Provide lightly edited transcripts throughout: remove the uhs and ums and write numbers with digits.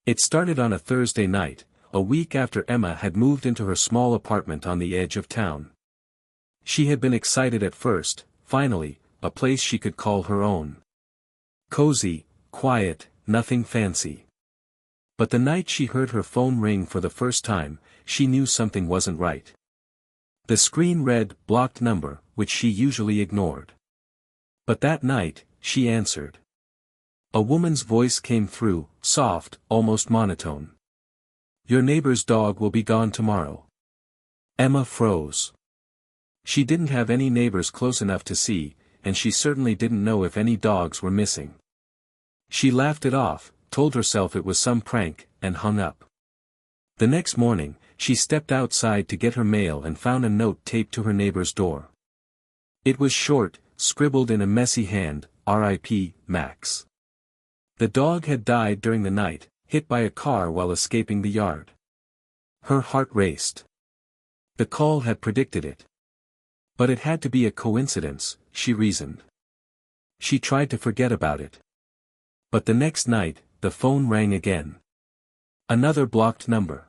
It started on a Thursday night, a week after Emma had moved into her small apartment on the edge of town. She had been excited at first, finally, a place she could call her own. Cozy, quiet, nothing fancy. But the night she heard her phone ring for the first time, she knew something wasn't right. The screen read "blocked number," which she usually ignored. But that night, she answered. A woman's voice came through, soft, almost monotone. "Your neighbor's dog will be gone tomorrow." Emma froze. She didn't have any neighbors close enough to see, and she certainly didn't know if any dogs were missing. She laughed it off, told herself it was some prank, and hung up. The next morning, she stepped outside to get her mail and found a note taped to her neighbor's door. It was short, scribbled in a messy hand, "R.I.P. Max." The dog had died during the night, hit by a car while escaping the yard. Her heart raced. The call had predicted it. But it had to be a coincidence, she reasoned. She tried to forget about it. But the next night, the phone rang again. Another blocked number.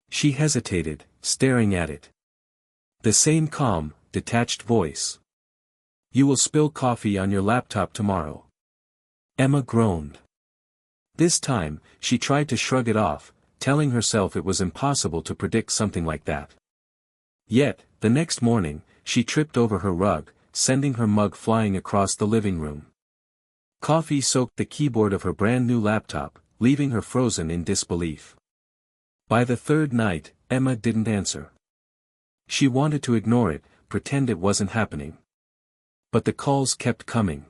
She hesitated, staring at it. The same calm, detached voice. "You will spill coffee on your laptop tomorrow." Emma groaned. This time, she tried to shrug it off, telling herself it was impossible to predict something like that. Yet, the next morning, she tripped over her rug, sending her mug flying across the living room. Coffee soaked the keyboard of her brand-new laptop, leaving her frozen in disbelief. By the third night, Emma didn't answer. She wanted to ignore it, pretend it wasn't happening. But the calls kept coming.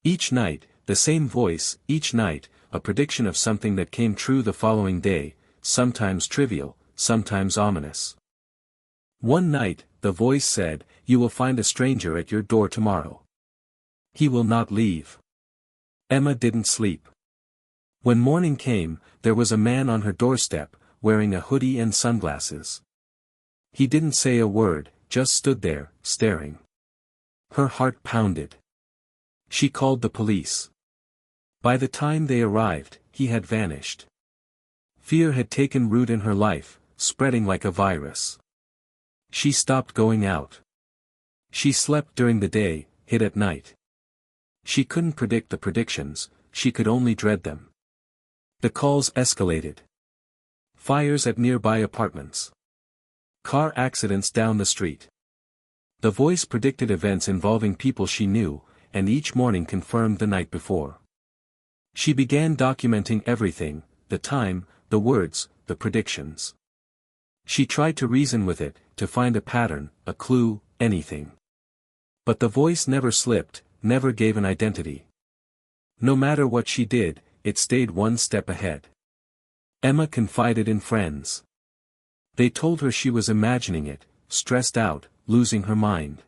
Each night, the same voice, each night, a prediction of something that came true the following day, sometimes trivial, sometimes ominous. One night, the voice said, "You will find a stranger at your door tomorrow. He will not leave." Emma didn't sleep. When morning came, there was a man on her doorstep, wearing a hoodie and sunglasses. He didn't say a word, just stood there, staring. Her heart pounded. She called the police. By the time they arrived, he had vanished. Fear had taken root in her life, spreading like a virus. She stopped going out. She slept during the day, hid at night. She couldn't predict the predictions, she could only dread them. The calls escalated. Fires at nearby apartments. Car accidents down the street. The voice predicted events involving people she knew, and each morning confirmed the night before. She began documenting everything, the time, the words, the predictions. She tried to reason with it, to find a pattern, a clue, anything. But the voice never slipped, never gave an identity. No matter what she did, it stayed one step ahead. Emma confided in friends. They told her she was imagining it, stressed out, losing her mind.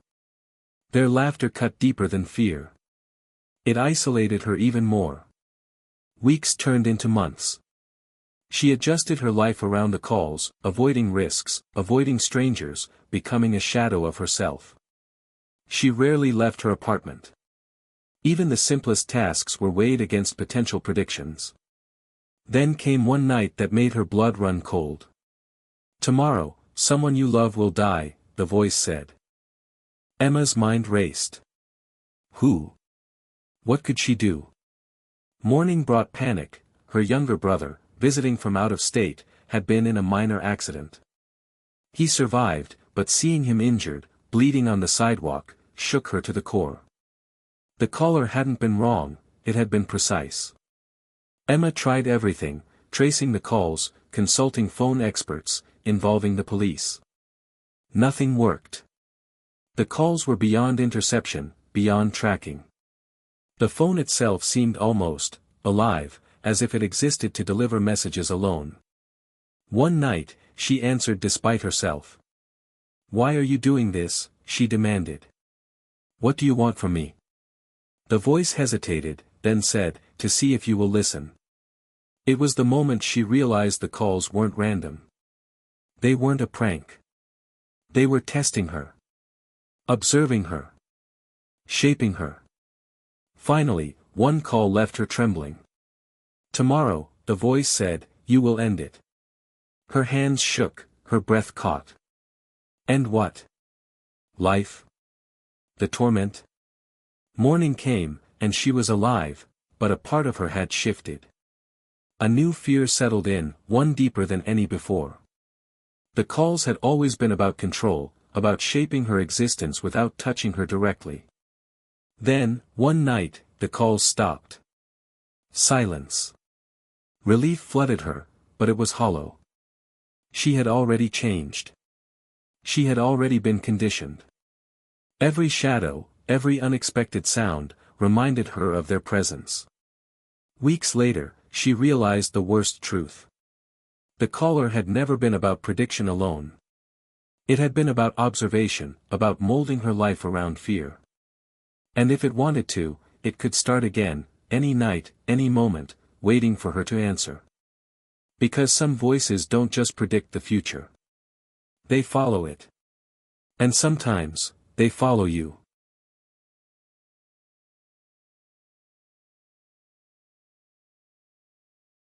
Their laughter cut deeper than fear. It isolated her even more. Weeks turned into months. She adjusted her life around the calls, avoiding risks, avoiding strangers, becoming a shadow of herself. She rarely left her apartment. Even the simplest tasks were weighed against potential predictions. Then came one night that made her blood run cold. "Tomorrow, someone you love will die," the voice said. Emma's mind raced. Who? What could she do? Morning brought panic. Her younger brother, visiting from out of state, had been in a minor accident. He survived, but seeing him injured, bleeding on the sidewalk, shook her to the core. The caller hadn't been wrong, it had been precise. Emma tried everything, tracing the calls, consulting phone experts, involving the police. Nothing worked. The calls were beyond interception, beyond tracking. The phone itself seemed almost alive, as if it existed to deliver messages alone. One night, she answered despite herself. "Why are you doing this?" she demanded. "What do you want from me?" The voice hesitated, then said, "To see if you will listen." It was the moment she realized the calls weren't random. They weren't a prank. They were testing her. Observing her. Shaping her. Finally, one call left her trembling. "Tomorrow, the voice said, "You will end it." Her hands shook, her breath caught. "And what? Life? The torment?" Morning came, and she was alive, but a part of her had shifted. A new fear settled in, one deeper than any before. The calls had always been about control, about shaping her existence without touching her directly. Then, one night, the calls stopped. Silence. Relief flooded her, but it was hollow. She had already changed. She had already been conditioned. Every shadow, every unexpected sound, reminded her of their presence. Weeks later, she realized the worst truth. The caller had never been about prediction alone. It had been about observation, about molding her life around fear. And if it wanted to, it could start again, any night, any moment, waiting for her to answer. Because some voices don't just predict the future. They follow it. And sometimes, they follow you.